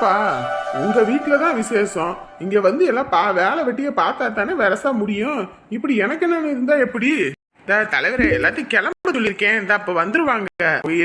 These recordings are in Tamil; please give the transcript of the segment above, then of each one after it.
என்னப்பா உங்க வீட்டுலதான் விசேஷம், இங்க வந்து எல்லாம் வேலை வெட்டிய பார்த்தா தானே வரசா முடியும். இப்படி எனக்கு என்ன இருந்தா எப்படி? தலைவரே எல்லாத்தையும் கிளம்ப சொல்லியிருக்கேன், இந்த அப்ப வந்துருவாங்க.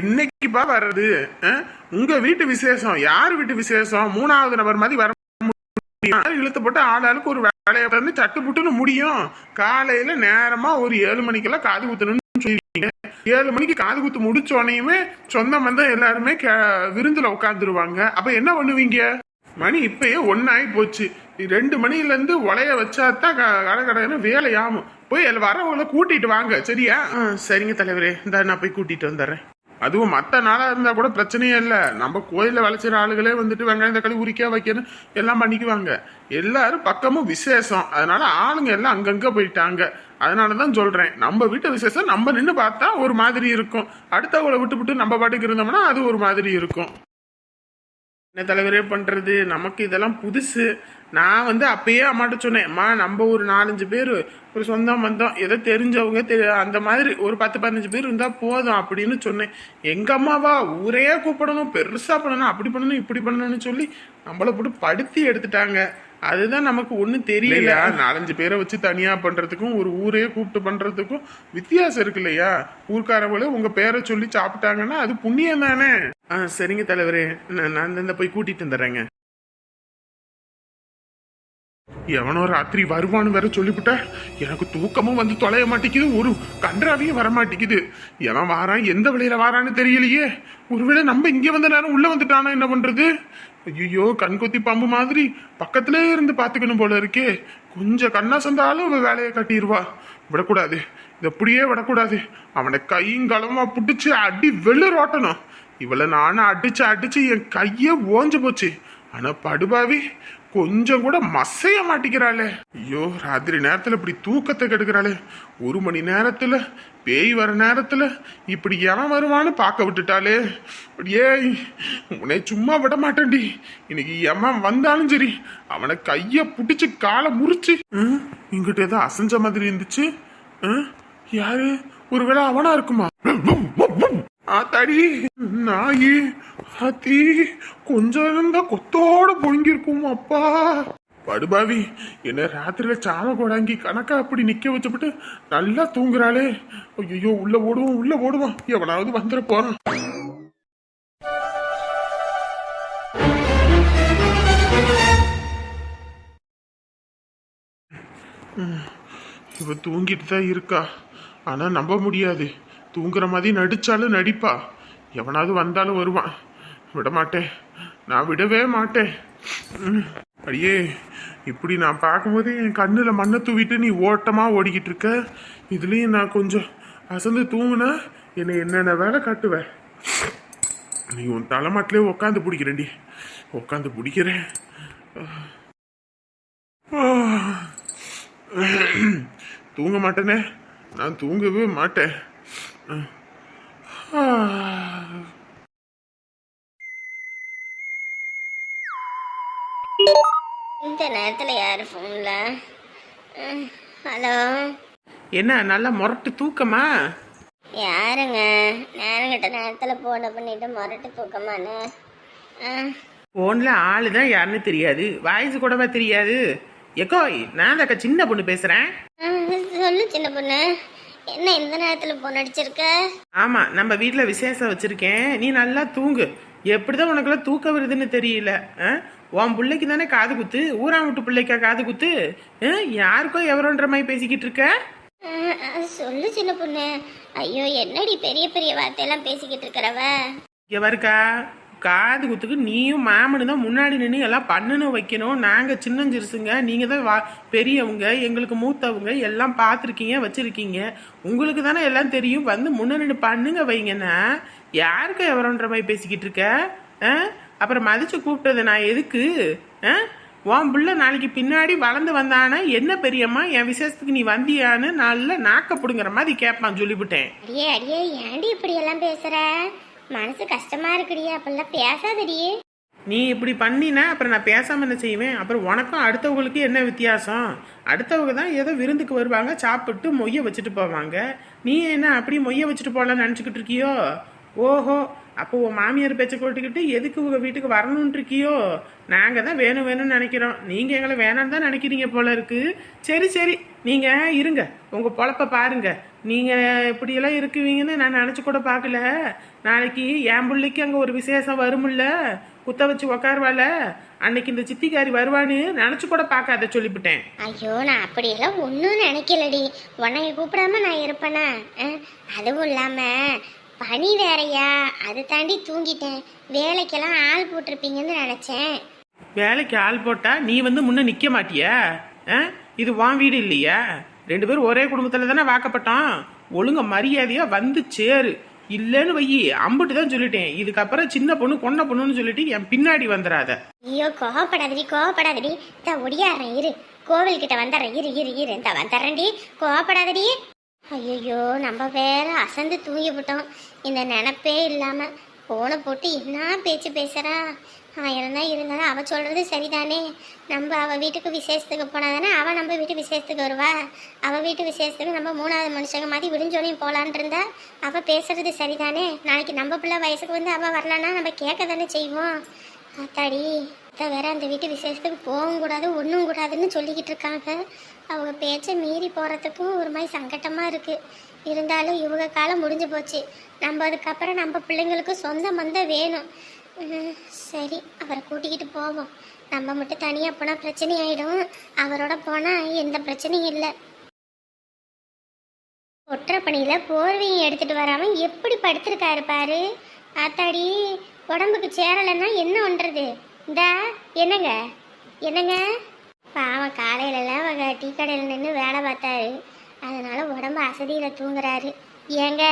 என்னைக்குப்பா வர்றது? உங்க வீட்டு விசேஷம், யார் வீட்டு விசேஷம்? மூணாவது நபர் மாதிரி வர இழுத்து போட்டு ஆளாளுக்கு ஒரு வேலையை வந்து சட்டு புட்டுன்னு முடியும். காலையில நேரமா ஒரு 7 மணிக்கெல்லாம் காது குத்தணும்னு சொல்லிருக்கீங்க. 7 மணிக்கு காது குத்து முடிச்சோனையுமே சொந்தம் வந்து எல்லாருமே விருந்துல உட்காந்துருவாங்க. அப்ப என்ன பண்ணுவீங்க? மணி இப்பயே 1 ஆகி போச்சு. 2 மணில இருந்து உலைய வச்சாதான் கடை வேலை ஆகும். போய் வரவங்களை கூட்டிட்டு வாங்க, சரியா? சரிங்க தலைவரே, இந்த நான் போய் கூட்டிட்டு வந்துடுறேன். அதுவும் மற்ற நாளா இருந்தா கூட பிரச்சனையே இல்லை. நம்ம கோயில விளைச்சிற ஆளுகளே வந்துட்டு வெங்காயம் தக்காளி உரிக்க வைக்கணும் எல்லாம் பண்ணிக்குவாங்க. எல்லாரும் பக்கமும் விசேஷம், அதனால ஆளுங்க எல்லாம் அங்கங்க போயிட்டாங்க. அதனாலதான் சொல்றேன், நம்ம வீட்டு விசேஷம் நம்ம நின்று பார்த்தா ஒரு மாதிரி இருக்கும். அடுத்தவங்களை விட்டு நம்ம பாட்டுக்கு இருந்தோம்னா அது ஒரு மாதிரி இருக்கும். என்ன தலைவரே பண்றது, நமக்கு இதெல்லாம் புதுசு. நான் வந்து அப்பயே அம்மாட்ட சொன்னேன், அம்மா நம்ம ஒரு 4-5 பேர் ஒரு சொந்தம் வந்தோம், ஏதோ தெரிஞ்சவங்க அந்த மாதிரி ஒரு 10-15 பேர் இருந்தா போதும் அப்படின்னு சொன்னேன். எங்க அம்மாவா ஊரே கூப்பிடணும், பெருசா பண்ணணும், அப்படி பண்ணணும் இப்படி பண்ணணும்னு சொல்லி நம்மளை போட்டு படுத்தி எடுத்துட்டாங்க. அதுதான் நமக்கு ஒன்றும் தெரியல. 4-5 பேரை வச்சு தனியா பண்றதுக்கும் ஒரு ஊரே கூப்பிட்டு பண்றதுக்கும் வித்தியாசம் இருக்கு இல்லையா? ஊர்க்காரவங்களே உங்க பேரை சொல்லி சாப்பிட்டாங்கன்னா அது புண்ணியம் தானே. சரிங்க தலைவரே, நான் இந்த போய் கூட்டிட்டு வந்துடுறேங்க. எவனோ ராத்திரி வருவான்னு வேற சொல்லிவிட்ட. எனக்கு தூக்கமும் வந்து தொலைய மாட்டேங்குது, ஒரு கன்றாவையும் வர மாட்டேங்குது. எவன் வாரான், எந்த வழியில வாரான்னு தெரியலையே. ஒருவேளை நம்ம இங்க வந்த நேரம் உள்ள வந்துட்டானா என்ன பண்றது? ஐயோ, கண்கொத்தி பாம்பு மாதிரி பக்கத்திலே இருந்து பாத்துக்கணும் போல இருக்கே. கொஞ்சம் கண்ணா சந்தாலும் வேலையை கட்டிடுவா. விடக்கூடாது, இது அப்படியே விடக்கூடாது. அவனை கையும் களமா புடிச்சு அடி வெளுரோட்டணும். இவளை நானும் அடிச்சு என் கையே ஓஞ்சு போச்சு. ஆனா படுபாவி கொஞ்சம் கூட மசைய மாட்டிக்கிறாளே. ஐயோ, ராத்திரி நேரத்துல இப்படி தூக்கத்தை கெடுக்கிறாளே. 1 மணி நேரத்துல பேய் வர நேரத்துல இப்படி எவன் வருவான்னு பார்க்க விட்டுட்டாளே. ஏய், உன்னை சும்மா விட மாட்டேன்டி. இன்னைக்கு எவன் வந்தாலும் சரி அவனை கைய புடிச்சு காலை முறிச்சு. இங்கிட்ட ஏதோ அசைஞ்ச மாதிரி இருந்துச்சு. யாரு? ஒருவேளை அவனா இருக்குமா? ஆத்தாடி நாயி, அத்தி கொஞ்சம் இருந்தா கொத்தோட பொங்கிருக்கும். அப்பா படுபாவி, என்ன ராத்திரில சாம கொடாங்கி கணக்கா அப்படி நிக்க வச்சுட்டு நல்லா தூங்குறாளே. ஐயோ, உள்ள ஓடுவான் எவனாவது வந்துட போறான். இவ தூங்கிட்டு தான் இருக்கா, ஆனா நம்ப முடியாது. தூங்குற மாதிரி நடிச்சாலும் நடிப்பா. எவனாவது வந்தாலும் வருவான். விட மாட்டேன், நான் விடவே மாட்டேன். அடியே, இப்படி நான் பார்க்கும்போது என் கண்ணுல மண்ணை தூவிட்டு நீ ஓட்டமா ஓடிக்கிட்டு இருக்க. இதுலயும் நான் கொஞ்சம் அசந்து தூங்குனா என்னை என்னென்ன வேலை காட்டுவேன். நீ உன் தலைமாட்டிலே உக்காந்து பிடிக்கிறேன்டி, உக்காந்து பிடிக்கிறேன். தூங்க மாட்டேனே, நான் தூங்கவே மாட்டேன். இந்த நேரத்துல யாரு போன்ல? ஹலோ, என்ன நல்ல முரட்டு தூக்கமா? யாருங்க நேரம் கிட்ட நேரத்துல போன பண்ணிட்டு முரட்டு தூக்கமானு? போன்ல ஆளுதான் யாருன்னு தெரியாது, வாய்ஸ் கூடவா தெரியாது. எக்கோய், நான் அக்கா சின்ன பொண்ணு பேசுறேன். சொல்லு சின்ன பொண்ணு, என்ன இந்த நேரத்துல போன் அடிச்சிருக்க? ஆமா, நம்ம வீட்டுல விசேஷம் வச்சிருக்கேன், நீ நல்லா தூங்கு. எப்படிதான் உனக்குலாம் தூக்க வருதுன்னு தெரியல. உன் பிள்ளைக்கு தானே காது குத்து, ஊரா விட்டு பிள்ளைக்கா காது குத்து? யாருக்கோ எவரோன்ற மாதிரி பேசிக்கிட்டு இருக்க? சொல்லு சின்ன பொண்ணு. ஐயோ, என்னடி பெரிய பெரிய வார்த்தையெல்லாம் பேசிக்கிட்டு இருக்கிறவ? எவருக்கா காது குத்துக்கு நீயும் மாமனு தான் முன்னாடி நின்று எல்லாம் பண்ணணும் வைக்கணும். நாங்கள் சின்னஞ்சிருசுங்க, நீங்கள் தான் பெரியவங்க, எங்களுக்கு மூத்தவங்க, எல்லாம் பார்த்துருக்கீங்க வச்சுருக்கீங்க. உங்களுக்கு தானே எல்லாம் தெரியும். வந்து முன்னாடி பண்ணுங்க வைங்கன்னா யாருக்கா எவரோன்ற மாதிரி பேசிக்கிட்டு இருக்க? அப்புறம் மதிச்சு கூப்பிட்டது நான் எதுக்கு? உன் பிள்ளை நாளைக்கு பின்னாடி வளர்ந்து வந்தானா என்ன பெரியம்மா என் விசேஷத்துக்கு நீ வந்தியான்னு நல்ல நாக்கப்படுங்கிற மாதிரி கேட்பான் சொல்லிவிட்டேன். அடியே அடியே, ஏன்டி இப்படி எல்லாம் பேசுற? மனசு கஷ்டமா இருக்குடியே, அப்பெல்லாம் பேசாதடியே. நீ இப்படி பண்ணினா அப்புறம் நான் பேசாம என்ன செய்வேன்? அப்புறம் உனக்கும் அடுத்தவங்களுக்கு என்ன வித்தியாசம்? அடுத்தவங்க தான் ஏதோ விருந்துக்கு வருவாங்க, சாப்பிட்டு மொய்ய வச்சுட்டு போவாங்க. நீ என்ன அப்படி மொய்ய வச்சுட்டு போகலான்னு நினச்சிக்கிட்டு இருக்கியோ? ஓஹோ, அப்போ உன் மாமியார் பேச்சை கொட்டிக்கிட்டு எதுக்கு உங்க வீட்டுக்கு வரணும்னு இருக்கியோ? நாங்க தான் வேணும் வேணும்னு நினைக்கிறோம், நீங்க எங்களை வேணாம்னு தான் நினைக்கிறீங்க போல இருக்கு. சரி சரி, நீங்க இருங்க, உங்க பொழப்ப பாருங்க. நீங்க இப்படியெல்லாம் இருக்குவீங்கன்னு நான் நினைச்சு கூட பார்க்கல. நாளைக்கு என் பிள்ளைக்கு அங்க ஒரு விசேஷம் வரும்ல, குத்த வச்சு உக்காருவால, அன்னைக்கு இந்த சித்திக்காரி வருவான்னு நினைச்சு கூட பார்க்காத சொல்லிவிட்டேன். ஐயோ நான் அப்படியெல்லாம் ஒன்றும் நினைக்கலடி. உன்னை கூப்பிடாம நான் இருப்பேனா? அதுவும் இல்லாம பனி வேறையா, அதை தாண்டி தூங்கிட்டேன். வேலைக்கெல்லாம் ஆள் போட்டிருப்பீங்கன்னு நினைச்சேன். வேலைக்கு ஆள் போட்டா நீ வந்து முன்ன நிக்க மாட்டியா? இது வான் வீடு இல்லையா? 2 பேரும் ஒரே குடும்பத்துல தானே வாக்கப்பட்டோம். ஒழுங்க மரியாதையா வந்து சேரு. இல்லன்னு வையி, அம்புட்டு தான் சொல்லிட்டேன். இதுக்கப்புறம் சின்ன பொண்ணு பொண்ண பொண்ணுன்னு சொல்லிட்டு என் பின்னாடி வந்துடாத. ஐயோ கோவப்படாதடி. இந்த ஒடியாடுறேன் இரு, கோவில்கிட்ட வந்துடுறேன் இரு இந்த வந்துடுறேன்டி, கோவப்படாதடி. ஐயோ நம்ம வேற அசந்து தூங்கி விட்டோம். இந்த நினப்பே இல்லாம போனை போட்டு என்ன பேச்சு பேசுறா. இருந்தாலும் அவ சொல்றது சரிதானே. நம்ம அவ வீட்டுக்கு விசேஷத்துக்கு போனாதானே அவ நம்ம வீட்டு விசேஷத்துக்கு வருவா. அவ வீட்டு விசேஷத்துக்கு நம்ம 3வது மனுஷங்க மாதிரி விடிஞ்சோனையும் போலான் இருந்தா அவ பேசுறது சரிதானே. நாளைக்கு நம்ம பிள்ளை வயசுக்கு வந்து அவ வரலன்னா நம்ம கேட்க தானே செய்வோம். அத்தாடி வேற அந்த வீட்டு விசேஷத்துக்கு போகவும் கூடாது ஒன்றும் கூடாதுன்னு சொல்லிக்கிட்டு இருக்காங்க. அவங்க பேச்சை மீறி போகிறதுக்கும் ஒரு மாதிரி சங்கட்டமாக இருக்குது. இருந்தாலும் இவங்க காலம் முடிஞ்சு போச்சு. நம்ம அதுக்கப்புறம் நம்ம பிள்ளைங்களுக்கு சொந்த மந்தம் வேணும். சரி அவரை கூட்டிக்கிட்டு போவோம். நம்ம மட்டும் தனியாக போனால் பிரச்சனை ஆகிடும், அவரோட போனால் எந்த பிரச்சனையும் இல்லை. ஒற்றை பணியில் போர்வையும் எடுத்துகிட்டு வராமல் எப்படி படுத்திருக்காரு பாரு. ஆத்தாடி உடம்புக்கு சேரலைன்னா என்ன பண்ணுறது? இந்தா என்னங்க பாவம் காலையிலலாம் அவங்க டீ கடையில் நின்று வேலை பார்த்தாரு, அதனால உடம்பு அசதியில் தூங்குறாரு. ஏங்க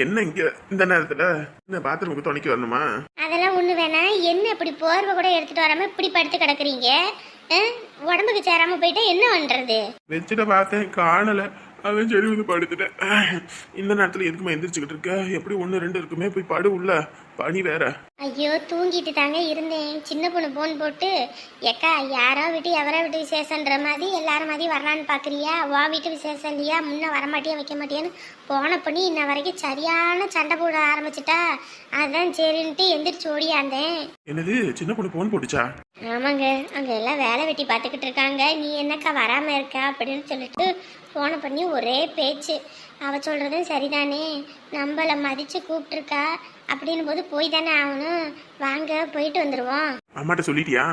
என்ன இங்க இந்த நேரத்துல இந்த பாத்ரூமுக்கு துணைக்கு வரணுமா? அதெல்லாம் ஒண்ணு வேணாம். என்ன இப்படி போர்வை கூட எடுத்துட்டு வராம இப்படி படுத்து கிடக்குறீங்க? உடம்புக்கு சேராம போயிட்டா என்ன பண்றது? வச்சுட்ட பார்த்தேன் காணல, அதான் சரி வந்து படுத்துட்டேன். இந்த நேரத்துல எதுக்குமா எந்திரிச்சுக்கிட்டு இருக்க? எப்படி 1 2 இருக்குமே, போய் படு உள்ள, பனி வேற. ஐயோ தூங்கிட்டு தாங்க இருந்தேன். சின்ன பொண்ணு போன் போட்டு எக்கா யாரோ வீட்டு எவரோ வீட்டு விசேஷன்ற மாதிரி எல்லாரும் மாதிரி வரலான்னு பாக்குறியா? வா வீட்டு விசேஷம் இல்லையா, முன்ன வரமாட்டியா வைக்க மாட்டியான்னு போன பண்ணி இன்ன வரைக்கும் சரியான சண்டை போட ஆரம்பிச்சுட்டா. அதான் சரின்ட்டு எந்திரிச்சு ஓடியாந்தேன். என்னது சின்ன பொண்ணு போன் போட்டுச்சா? ஆமாங்க, அங்க எல்லாம் வேலை வெட்டி பார்த்துக்கிட்டு இருக்காங்க. நீ என்னக்கா வராம இருக்கா அப்படின்னு சொல்லிட்டு போனை பண்ணி ஒரே பேச்சு. அவ சொல்றதும் சரிதானே, நம்மள மதிச்சு கூப்பிட்டுருக்கா அப்படின்னு போது போய் தானே ஆகணும். வாங்க போயிட்டு வந்துருவோம். அம்மாட்ட சொல்லிட்டியா?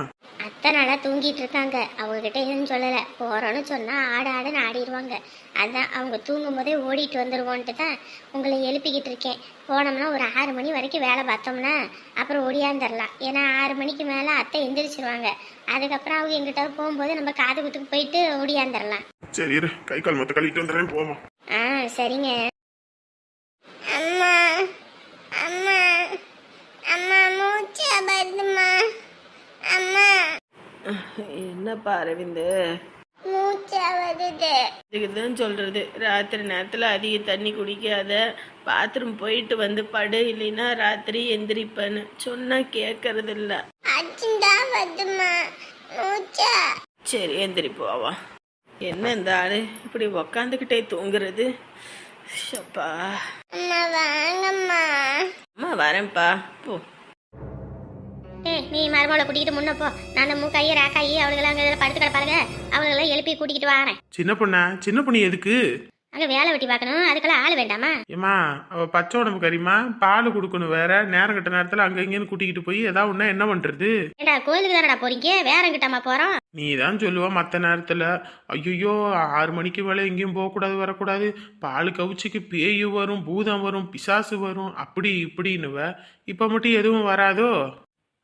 அத்தை நாளா தூங்கிட்டு இருக்காங்க, அவங்ககிட்ட எதுவும் சொல்லலை. போறோன்னு சொன்னா ஆடுன்னு ஆடிடுவாங்க. அதான் அவங்க தூங்கும் போதே ஓடிட்டு வந்துருவோன்ட்டு தான் உங்களை எழுப்பிக்கிட்டு இருக்கேன். போனோம்னா ஒரு 6 மணி வரைக்கும் வேலை பார்த்தோம்னா அப்புறம் ஓடியாந்துடலாம். ஏன்னா 6 மணிக்கு மேலே அத்தை எந்திரிச்சிருவாங்க. அதுக்கப்புறம் அவங்க எங்கிட்ட போகும்போது நம்ம காது குத்துக்கு போயிட்டு ஓடியாந்துடலாம். சரி இரு, கை கால் மொத்த கழிட்டு வந்துடுறேன், போவோம். சரிங்க. அம்மா அம்மா அம்மா மூச்சா வருதுமா. அம்மா என்னப்பா அரவிந்து, மூச்சா வருது. இதுக்குதான் சொல்றது, ராத்திரி நேரத்துல அதிக தண்ணி குடிக்காத, பாத்ரூம் போயிட்டு வந்து படு, இல்லைன்னா ராத்திரி எந்திரிப்பேன்னு சொன்னா கேட்கறது இல்ல. அச்சுண்டா வருதுமா மூச்சா. சரி எந்திரி போவா. என்ன இந்த ஆளு இப்படி உக்காந்துக்கிட்டே தூங்குறது? ஷப்பா. அம்மா வாங்கம்மா. அம்மா வரேன்ப்பா, போ. நீ மருமகளை கூட்டிகிட்டு முன்ன போ. நான் மூக்காயி ராக்காயி அவளுகளை அங்கே படுத்து கிடப்பாருங்க, அவங்களெல்லாம் எழுப்பி கூட்டிகிட்டு வரேன். சின்ன பொண்ணு எதுக்கு அங்கே வேலை வெட்டி பார்க்கணும், அதுக்கெல்லாம் ஆள் வேண்டாமா? ஏமா அவ பச்சை உடம்பு கறிமா, பால் கொடுக்கணும் வேற, நேரம் கட்ட நேரத்துல அங்க இங்கன்னு கூட்டிக்கிட்டு போய் ஏதாவது ஒண்ணா என்ன பண்றது? ஏடா கோயிலுக்கு தானடா போறீங்க, வேற எங்கிட்டமா போறோம்? நீ தான் சொல்லுவா மற்ற நேரத்துல, ஐயோ 6 மணிக்கு மேலே எங்கேயும் போகக்கூடாது வரக்கூடாது, பால் கவுச்சிக்கு பேயு வரும், பூதம் வரும், பிசாசு வரும், அப்படி இப்படின்னுவ. இப்ப மட்டும் எதுவும் வராதோ?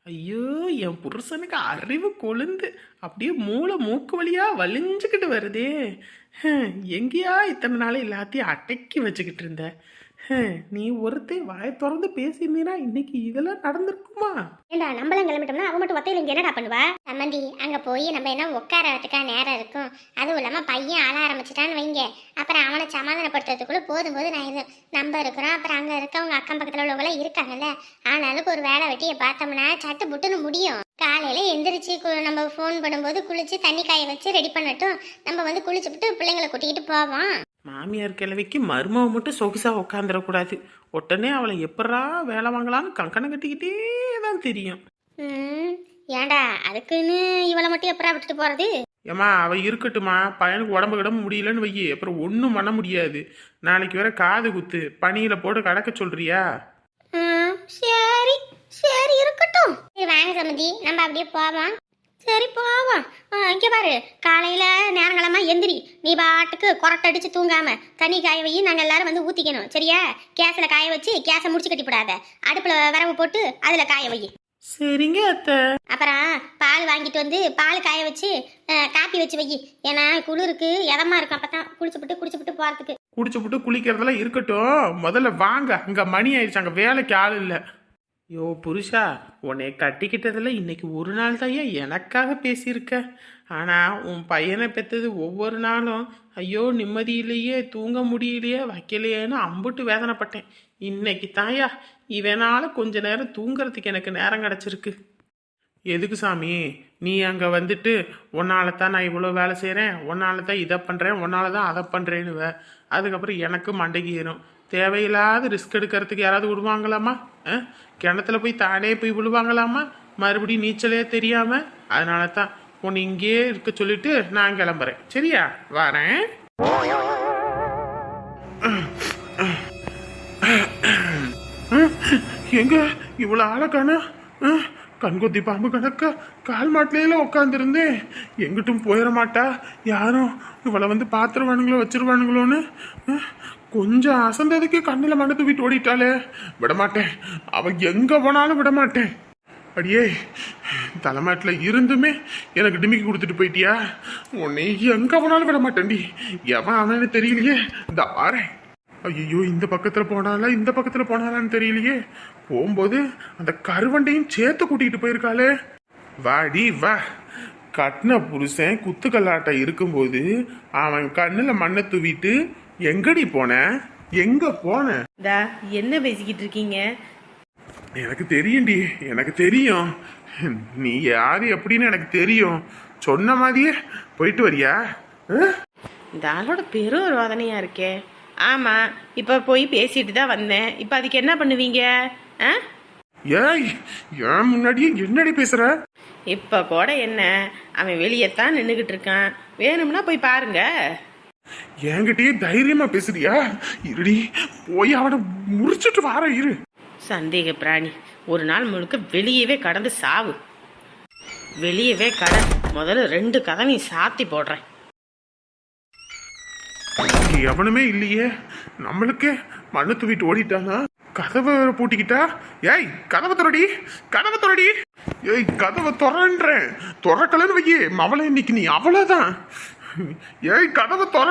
ஐயோ என் புருஷனுக்கு அறிவு கொழுந்து அப்படியே மூளை மூக்கு வழியா வலிஞ்சுக்கிட்டு வருதே. எங்கேயா இத்தனை நாள் எல்லாத்தையும் அடக்கி வச்சுக்கிட்டு இருந்த? நீ ஒருத்தே வாயை திறந்து பேசியிருந்தீனா இன்னைக்கு இதெல்லாம் நடந்திருக்குமா? ஏண்டா நம்மளும் கிளம்பிட்டோம்னா அவ மட்டும் ஒத்தையில இங்க என்னடா பண்ணுவா? சம்மந்தி அங்க போய் நம்ம என்ன உட்காரத்துக்கா நேரம் இருக்கும். அதுவும் இல்லாம பையன் ஆள ஆரம்பிச்சிட்டான்னு வைங்க, அப்புறம் அவனை சமாதானப்படுத்துறதுக்குள்ள போதும் நான் நம்ம இருக்கிறோம். அப்புறம் அங்க இருக்கவங்க அக்கம் பக்கத்துல உள்ளவங்க இருக்காங்கல்ல, ஆனாலும் ஒரு வேலை வெட்டியை பார்த்தோம்னா சட்டு புட்டுன்னு முடியும். காலையில எந்திரிச்சு நம்ம ஃபோன் பண்ணும்போது குளிச்சு தண்ணி காய வச்சு ரெடி பண்ணட்டும், நம்ம வந்து குளிச்சுட்டு பிள்ளைங்களை கூட்டிக்கிட்டு போவோம். மாமியார் கிழவிக்கு மருமவ மட்டும் சொகுசா உட்காந்துடக்கூடாது. உடனே அவளை எப்படா வேலை வாங்கலான்னு கங்கணம் கட்டிக்கிட்டே தான் தெரியும். ம், ஏன்டா அதுக்குன்னு இவளை மட்டும் எப்படா விட்டுட்டு போறது? ஏம்மா அவ இருக்கட்டுமா, பையனுக்கு உடம்பு கிடம்பு முடியலன்னு வையி, அப்புறம் ஒன்றும் பண்ண முடியாது. நாளைக்கு வேற காது குத்து, பனியில போட்டு கடக்க சொல்றியா? சரி சரி இருக்கட்டும். சரி வாங்க சம்மந்தி, நம்ம அப்படியே போவோம். சரி போவோம். இங்கே பாரு, காலையில் நேரங்களமா எந்திரி. நீ பாட்டுக்கு கொரட்டை அடித்து தூங்காம தண்ணி காய வை, நாங்கள் எல்லாரும் வந்து ஊற்றிக்கணும் சரியா? கேஸில் காய வச்சு கேஸை முடிச்சு கட்டிவிடாத. அடுப்பில் விரவு போட்டு அதில் காய வை. சரிங்க அத்தை. அப்புறம் பால் வாங்கிட்டு வந்து பால் காய வச்சு காப்பி வச்சு வை. ஏன்னா குளிருக்கு இதமா இருக்கும், அப்போ தான் குடிச்சுப்புட்டு போகிறதுக்கு. குடிச்சுப்புட்டு குளிக்கிறதெல்லாம் இருக்கட்டும், முதல்ல வாங்க. அங்கே மணி ஆயிடுச்சு, அங்கே வேலைக்கு ஆள் இல்லை. யோ புருஷா, உன்னை கட்டிக்கிட்டதில் இன்னைக்கு ஒரு நாள் தான் எனக்காக பேசியிருக்க. ஆனால் உன் பையனை பெற்றது ஒவ்வொரு நாளும் ஐயோ நிம்மதியிலேயே தூங்க முடியலையே வைக்கலையேன்னு அம்புட்டு வேதனைப்பட்டேன். இன்னைக்கு தாயா இவனால கொஞ்ச நேரம் தூங்குறதுக்கு எனக்கு நேரம் கிடச்சிருக்கு. எதுக்கு சாமி நீ அங்கே வந்துட்டு உன்னால தான் நான் இவ்வளோ வேலை செய்கிறேன், உன்னால தான் இதை பண்ணுறேன், உன்னால தான் அதை பண்ணுறேன்னு அதுக்கப்புறம் எனக்கு மண்டைக்கு ஏறும். தேவையில்லாத ரிஸ்க் எடுக்கிறதுக்கு யாராவது விடுவாங்களாமா? கிணத்துல போய் தானே போய் விழுவாங்களாமா மறுபடியும் நீச்சலே தெரியாம? அதனால தான் உன்னை இங்கேயே இருக்க சொல்லிட்டு நான் கிளம்புறேன். சரியா? வரேன். எங்க இவ்வளோ ஆளக்கான கண்கொத்தி பாம்பு கணக்க கால் மாட்டில உட்காந்துருந்தேன். எங்கிட்டும் போயிட மாட்டா, யாரும் இவளை வந்து பாத்துருவானுங்களோ வச்சிருவானுங்களோன்னு கொஞ்சம் அசந்ததுக்கு கண்ணில் மண்ணை தூக்கிட்டு ஓடிட்டாளே. விடமாட்டேன், அவன் எங்க போனாலும் விடமாட்டேன். அடியே தலைமாட்டில் இருந்துமே எனக்கு டிமிக்கி கொடுத்துட்டு போயிட்டியா? உன்னை எங்க போனாலும் விட மாட்டேன்டி. எவன் அவனு தெரியலையே. இந்த பாரு, ஐயோ இந்த பக்கத்தில் போனாலா இந்த பக்கத்தில் போனாலான்னு தெரியலையே. போகும்போது அந்த கருவண்டையும் சேர்த்து கூட்டிகிட்டு போயிருக்காளே. வாடி வா. கட்டின புருஷன் குத்துக்கல்லாட்டம் இருக்கும்போது அவன் கண்ணில் மண்ணை தூவிட்டு எங்கடி போன? எங்க போன? என்ன பேசிக்கிட்டு இருக்கீங்க? எனக்கு தெரியும்டி, எனக்கு தெரியும். நீ யாரு எப்படின்னு எனக்கு தெரியும். சொன்ன மாதிரியே போயிட்டு வரியா? இந்த ஆளோட பெரும் ஒரு வாதனையா இருக்கே. ஆமா, இப்ப போய் பேசிட்டு தான் வந்தேன். இப்ப அதுக்கு என்ன பண்ணுவீங்க? ஏய் ஏன் முன்னாடியே என்னடி பேசுற? இப்ப கூட என்ன, அவன் வெளியத்தான் நின்னுகிட்டு இருக்கான். வேணும்னா போய் பாருங்க. என்கிட்டயே தைரியமா பேசுறியா? இருடி, போய் அவனை முறிச்சிட்டு வார இரு. சந்தேக பிராணி, ஒரு நாள் முழுக்க வெளியவே கடந்து சாவு. வெளியவே கட. முதல்ல 2 கதவையும் சாத்தி போடுறேன். எவனுமே இல்லையே, நம்மளுக்கே மண்ணு தூவிட்டு ஓடிட்டானா? கதவை பூட்டிக்கிட்டா? ஏய் கதவை துறடி, கதவை துறடி. ஏய் கதவை துறன்றேன். துறக்கலன்னு வையே மவளை, இன்னைக்கு நீ அவ்வளவுதான். ஏய் கதவை துற.